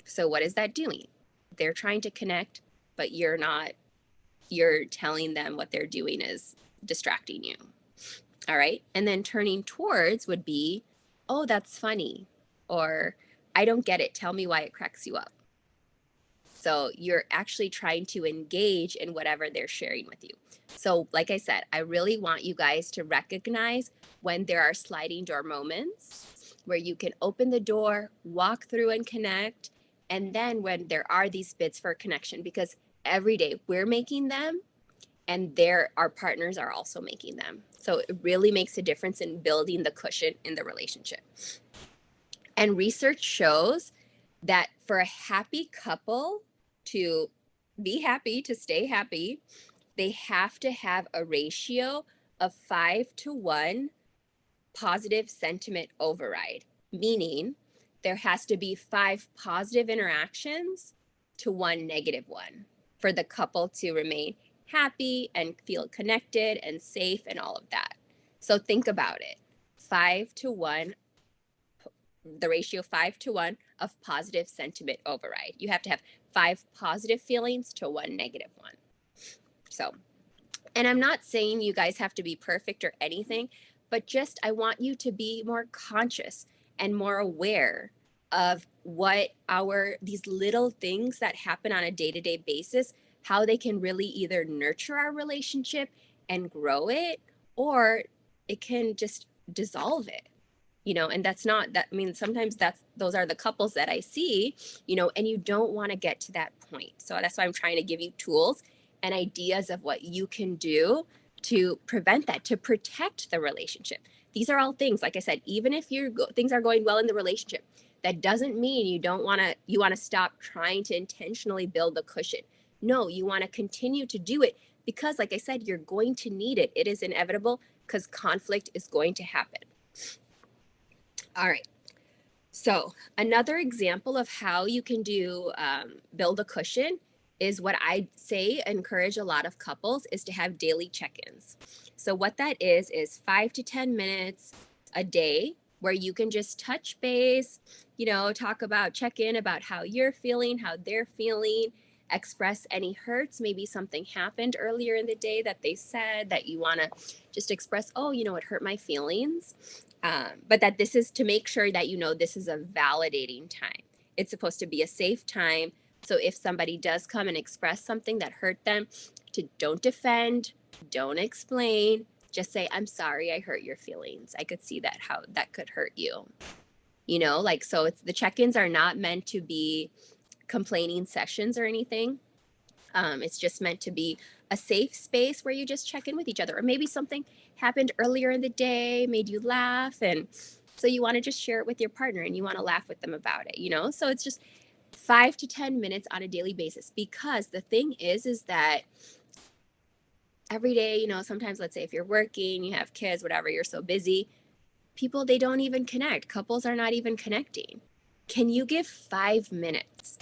So what is that doing? They're trying to connect, but you're not. You're telling them what they're doing is distracting you. All right. And then turning towards would be, "Oh, that's funny." Or, "I don't get it. Tell me why it cracks you up." So you're actually trying to engage in whatever they're sharing with you. So like I said, I really want you guys to recognize when there are sliding door moments where you can open the door, walk through and connect. And then when there are these bids for connection, because every day we're making them and our partners are also making them. So it really makes a difference in building the cushion in the relationship. And research shows that for a happy couple to be happy, to stay happy, they have to have a ratio of 5-to-1 positive sentiment override, meaning there has to be 5 positive interactions to 1 negative one for the couple to remain happy and feel connected and safe and all of that. So think about it. 5-to-1, the ratio 5-to-1 of positive sentiment override. You have to have 5 positive feelings to 1 negative one. So, and I'm not saying you guys have to be perfect or anything, but just I want you to be more conscious and more aware of what these little things that happen on a day-to-day basis, how they can really either nurture our relationship and grow it, or it can just dissolve it. And that's not that. I mean, sometimes those are the couples that I see, and you don't want to get to that point. So that's why I'm trying to give you tools and ideas of what you can do to prevent that, to protect the relationship. These are all things, like I said, even if things are going well in the relationship, that doesn't mean you want to stop trying to intentionally build the cushion. No, you want to continue to do it because, like I said, you're going to need it. It is inevitable because conflict is going to happen. All right. So another example of how you can build a cushion is what I say encourage a lot of couples is to have daily check-ins. So what that is 5 to 10 minutes a day where you can just touch base, talk about, check in about how you're feeling, how they're feeling, express any hurts. Maybe something happened earlier in the day that they said that you want to just express, "Oh, it hurt my feelings." But that this is to make sure that this is a validating time. It's supposed to be a safe time. So if somebody does come and express something that hurt them, don't defend, don't explain, just say, "I'm sorry, I hurt your feelings. I could see how that could hurt you." So the check-ins are not meant to be complaining sessions or anything. It's just meant to be a safe space where you just check in with each other. Or maybe something happened earlier in the day, made you laugh. And so you want to just share it with your partner and you want to laugh with them about it, you know? So it's just 5 to 10 minutes on a daily basis. Because the thing is that every day, you know, sometimes let's say if you're working, you have kids, whatever, you're so busy, people, they don't even connect. Couples are not even connecting. Can you give 5 minutes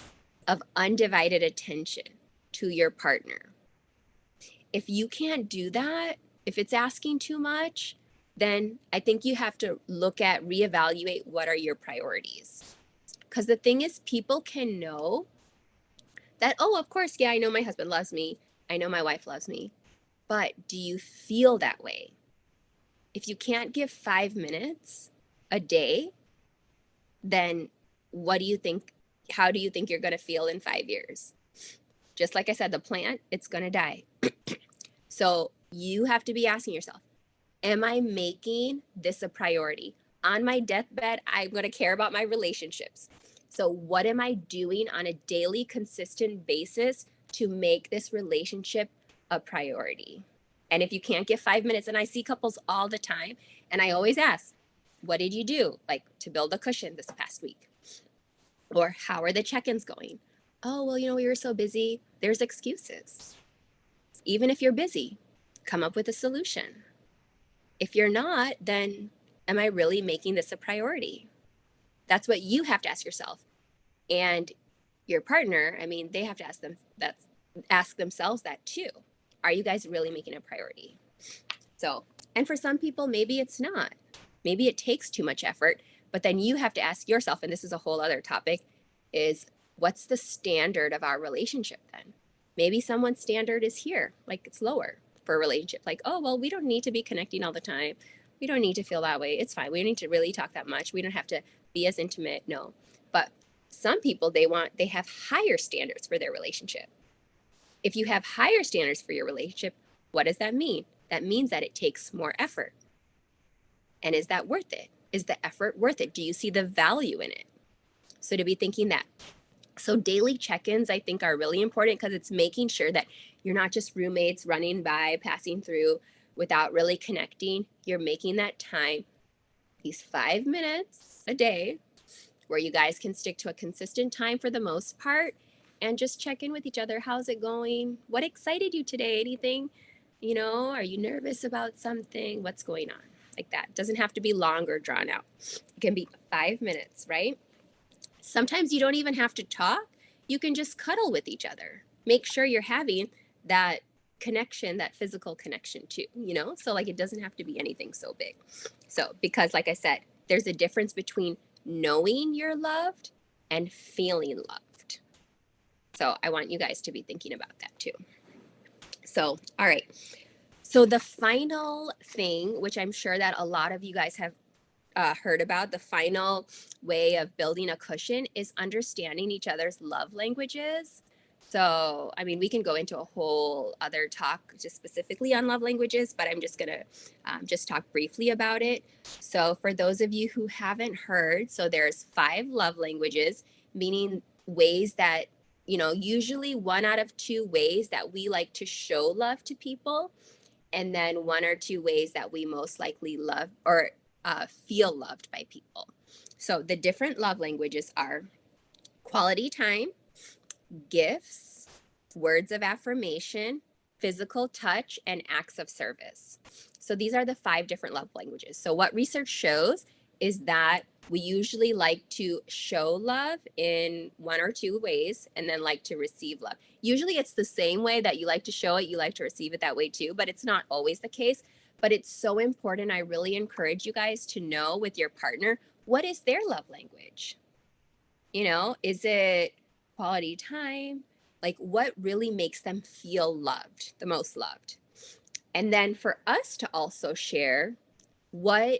of undivided attention to your partner? If you can't do that, if it's asking too much, then I think you have to look at, reevaluate what are your priorities. Because the thing is, people can know that, oh, of course, yeah, I know my husband loves me. I know my wife loves me. But do you feel that way? If you can't give 5 minutes a day, then what do you think? How do you think you're going to feel in 5 years? Just like I said, the plant, it's going to die. So you have to be asking yourself, am I making this a priority? On my deathbed, I'm going to care about my relationships. So what am I doing on a daily, consistent basis to make this relationship a priority? And if you can't give 5 minutes, and I see couples all the time, and I always ask, what did you do, like, to build a cushion this past week? Or how are the check-ins going? Oh, well, you know, we were so busy. There's excuses. Even if you're busy, come up with a solution. If you're not, then am I really making this a priority? That's what you have to ask yourself. And your partner, I mean, they have to ask themselves that too. Are you guys really making a priority? So, and for some people, maybe it's not. Maybe it takes too much effort, but then you have to ask yourself, and this is a whole other topic, is what's the standard of our relationship then? Maybe someone's standard is here, like it's lower for a relationship. Like, oh, well, we don't need to be connecting all the time. We don't need to feel that way. It's fine. We don't need to really talk that much. We don't have to be as intimate. No. But some people, they have higher standards for their relationship. If you have higher standards for your relationship, what does that mean? That means that it takes more effort. And is that worth it? Is the effort worth it? Do you see the value in it? So to be thinking that. So daily check-ins, I think, are really important because it's making sure that you're not just roommates running by, passing through without really connecting. You're making that time, these 5 minutes a day, where you guys can stick to a consistent time for the most part and just check in with each other. How's it going? What excited you today? Anything? You know, are you nervous about something? What's going on? Like that. It doesn't have to be long or drawn out. It can be 5 minutes, right? Sometimes you don't even have to talk. You can just cuddle with each other. Make sure you're having that connection, that physical connection too, you know? So like it doesn't have to be anything so big. So because like I said, there's a difference between knowing you're loved and feeling loved. So I want you guys to be thinking about that too. So, all right. So the final thing, which I'm sure that a lot of you guys have heard about, the final way of building a cushion is understanding each other's love languages. So, I mean, we can go into a whole other talk just specifically on love languages, but I'm just going to just talk briefly about it. So for those of you who haven't heard, so there's 5 love languages, meaning ways that, you know, usually 1 out of 2 ways that we like to show love to people, and then 1 or 2 ways that we most likely love or feel loved by people. So the different love languages are quality time, gifts, words of affirmation, physical touch, and acts of service. So these are the 5 different love languages. So what research shows is that we usually like to show love in 1 or 2 ways and then like to receive love. Usually it's the same way that you like to show it, you like to receive it that way too, but it's not always the case. But it's so important. I really encourage you guys to know with your partner, what is their love language? You know, is it quality time? Like what really makes them feel loved, the most loved? And then for us to also share what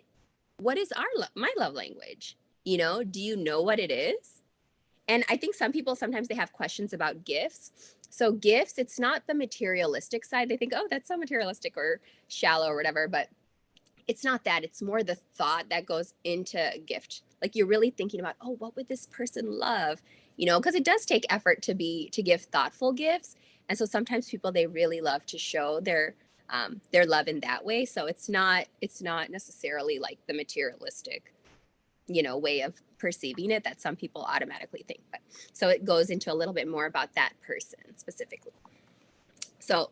is my love language? You know, do you know what it is? And I think some people, sometimes they have questions about gifts. So gifts, it's not the materialistic side. They think, oh, that's so materialistic or shallow or whatever, but it's not that. It's more the thought that goes into a gift. Like you're really thinking about, oh, what would this person love? You know, because it does take effort to give thoughtful gifts. And so sometimes people, they really love to show their love in that way. So it's not necessarily like the materialistic, you know, way of perceiving it that some people automatically think. But so it goes into a little bit more about that person specifically. So,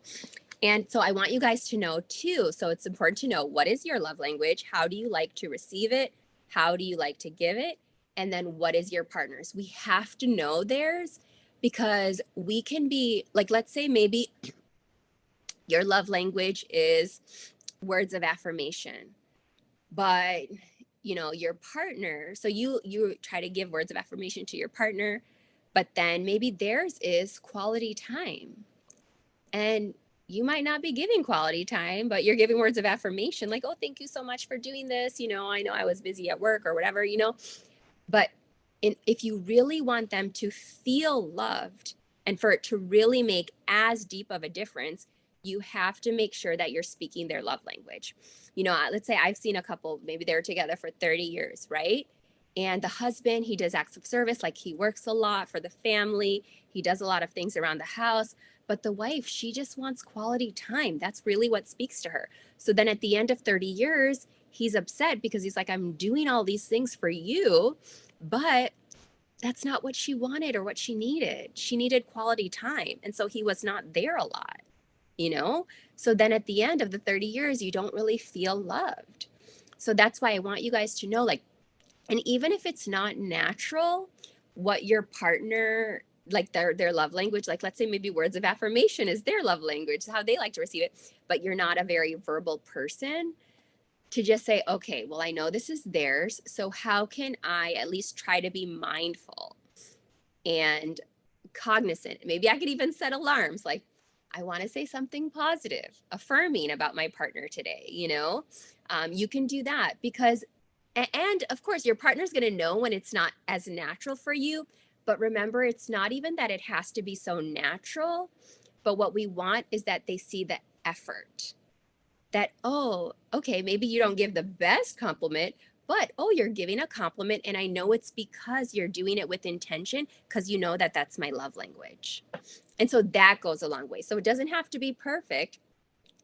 and so I want you guys to know too. So it's important to know, what is your love language? How do you like to receive it? How do you like to give it? And then what is your partner's? We have to know theirs, because we can be like, let's say maybe your love language is words of affirmation, but you know, your partner, so you try to give words of affirmation to your partner, but then maybe theirs is quality time. And you might not be giving quality time, but you're giving words of affirmation like, oh, thank you so much for doing this. You know I was busy at work or whatever, you know. But if you really want them to feel loved and for it to really make as deep of a difference, you have to make sure that you're speaking their love language. You know, let's say I've seen a couple, maybe they're together for 30 years, right? And the husband, he does acts of service, like he works a lot for the family. He does a lot of things around the house. But the wife, she just wants quality time. That's really what speaks to her. So then at the end of 30 years, he's upset because he's like, I'm doing all these things for you, but that's not what she wanted or what she needed. She needed quality time. And so he was not there a lot, you know? So then at the end of the 30 years, you don't really feel loved. So that's why I want you guys to know, like, and even if it's not natural, what your partner, like their love language, like let's say maybe words of affirmation is their love language, how they like to receive it, but you're not a very verbal person, to just say, okay, well, I know this is theirs. So how can I at least try to be mindful and cognizant? Maybe I could even set alarms like, I want to say something positive, affirming about my partner today, you know? You can do that because, and of course, your partner's going to know when it's not as natural for you. But remember, it's not even that it has to be so natural. But what we want is that they see the effort. That, oh, okay, maybe you don't give the best compliment, but oh, you're giving a compliment. And I know it's because you're doing it with intention, because you know that that's my love language. And so that goes a long way. So it doesn't have to be perfect,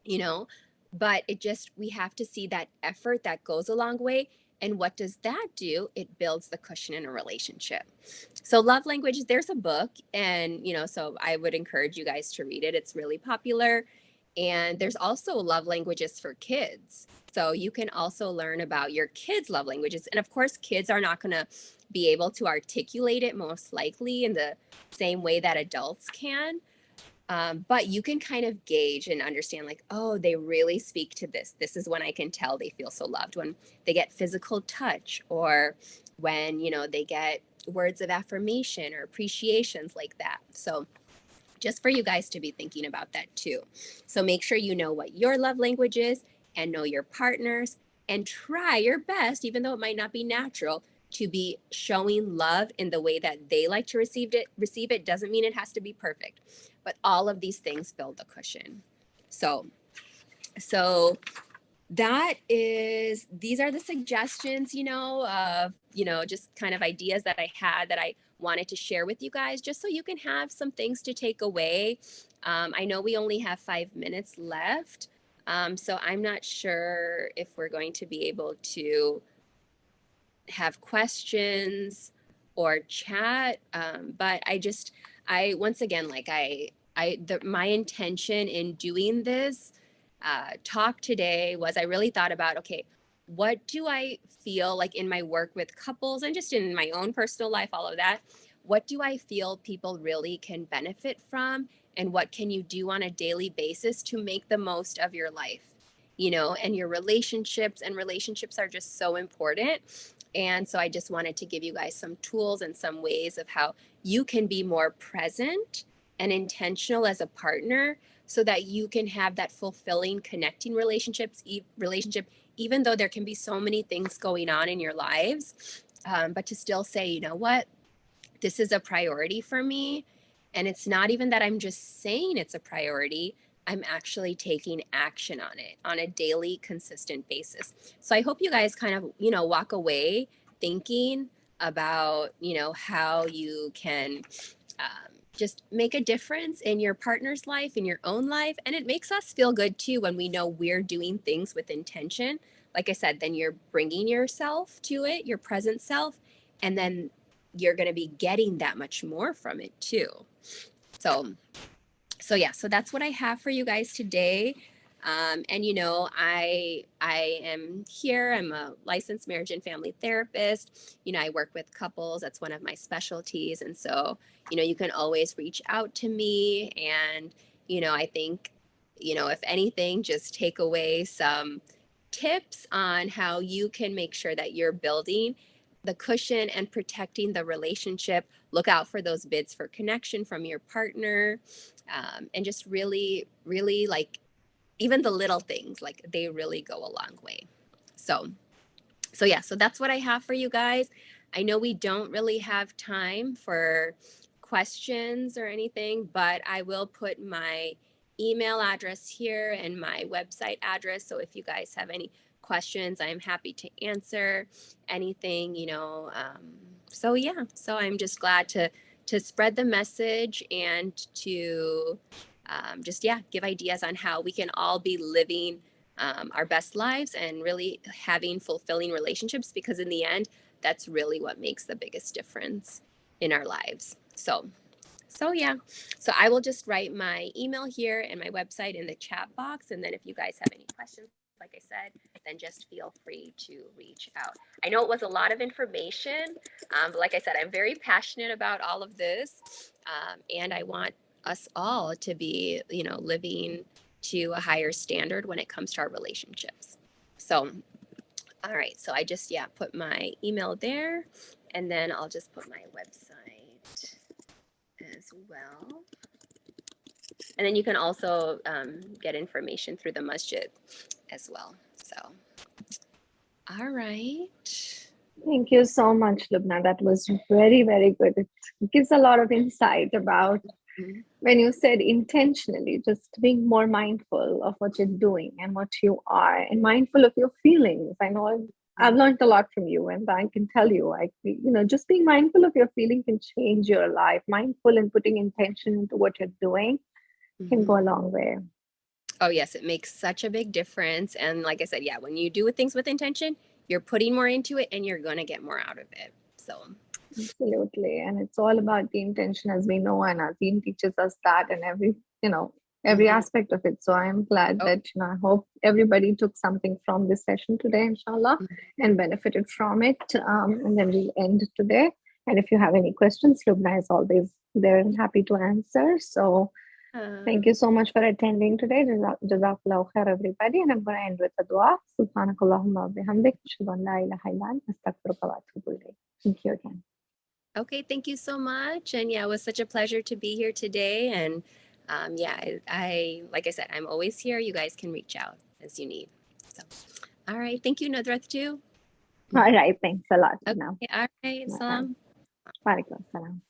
you know, but it just, we have to see that effort that goes a long way. And what does that do? It builds the cushion in a relationship. So love language, there's a book, and, you know, so I would encourage you guys to read it. It's really popular. And there's also love languages for kids. So you can also learn about your kids' love languages. And of course, kids are not going to be able to articulate it most likely in the same way that adults can. But you can kind of gauge and understand, like, oh, they really speak to this. This is when I can tell they feel so loved, when they get physical touch, or when, you know, they get words of affirmation or appreciations like that. So just for you guys to be thinking about that too. So make sure you know what your love language is and know your partner's, and try your best, even though it might not be natural, to be showing love in the way that they like to receive it. Doesn't mean it has to be perfect, but all of these things build the cushion. So these are the suggestions, you know, of, you know, just kind of ideas that I had that I wanted to share with you guys, just so you can have some things to take away. I know we only have 5 minutes left. So I'm not sure if we're going to be able to have questions or chat. But once again, like my intention in doing this talk today was, I really thought about, okay, what do I feel like in my work with couples and just in my own personal life, all of that, what do I feel people really can benefit from, and what can you do on a daily basis to make the most of your life, you know, and your relationships. And relationships are just so important. And so I just wanted to give you guys some tools and some ways of how you can be more present and intentional as a partner, so that you can have that fulfilling, connecting relationship, even though there can be so many things going on in your lives, but to still say, you know what, this is a priority for me. And it's not even that I'm just saying it's a priority, I'm actually taking action on it on a daily, consistent basis. So I hope you guys kind of, you know, walk away thinking about, you know, how you can just make a difference in your partner's life, in your own life. And it makes us feel good too when we know we're doing things with intention. Like I said, then you're bringing yourself to it, your present self, and then you're going to be getting that much more from it too. So yeah, so that's what I have for you guys today. And you know, I am here. I'm a licensed marriage and family therapist. You know, I work with couples. That's one of my specialties. And so, you know, you can always reach out to me. And you know, I think, you know, if anything, just take away some tips on how you can make sure that you're building the cushion and protecting the relationship. Look out for those bids for connection from your partner, and just really, really like even the little things, like they really go a long way. So yeah, so that's what I have for you guys. I know we don't really have time for questions or anything, but I will put my email address here and my website address. So if you guys have any questions, I'm happy to answer anything, you know. So yeah, so I'm just glad to spread the message and to just, yeah, give ideas on how we can all be living our best lives and really having fulfilling relationships, because in the end, that's really what makes the biggest difference in our lives. So yeah, so I will just write my email here and my website in the chat box. And then if you guys have any questions, like I said, then just feel free to reach out. I know it was a lot of information, but like I said, I'm very passionate about all of this. And I want us all to be, you know, living to a higher standard when it comes to our relationships. So, all right. So I just, yeah, put my email there, and then I'll just put my website as well. And then you can also get information through the masjid as well. So, all right. Thank you so much, Lubna. That was very, very good. It gives a lot of insight about Mhm. when you said intentionally, just being more mindful of what you're doing and what you are, and mindful of your feelings. I know I've learned a lot from you, and I can tell you, just being mindful of your feeling can change your life. Mindful and putting intention into what you're doing can Mm-hmm. go a long way. Oh, yes, it makes such a big difference. And like I said, yeah, when you do things with intention, you're putting more into it and you're going to get more out of it. So, Absolutely. And it's all about the intention, as we know, and our team teaches us that in every mm-hmm. aspect of it. So I'm glad Oh, that, I hope everybody took something from this session today, inshallah, and benefited from it. And then we'll end today. And if you have any questions, Lubna is always there and happy to answer. So thank you so much for attending today. Jazakallahu khair, everybody. And I'm going to end with a dua. Subhanakallahumma wa bihamdik. Ashhadu an la ilaha illa anta, astaghfiruka wa atubu ilayk. Thank you again. okay. Thank you so much. And yeah, it was such a pleasure to be here today. And yeah, like I said, I'm always here. You guys can reach out as you need. So, all right. Thank you, Nadrath, too. All right. Thanks a lot. Okay. Now, All right. bye bye. Salam. Walaikum salam.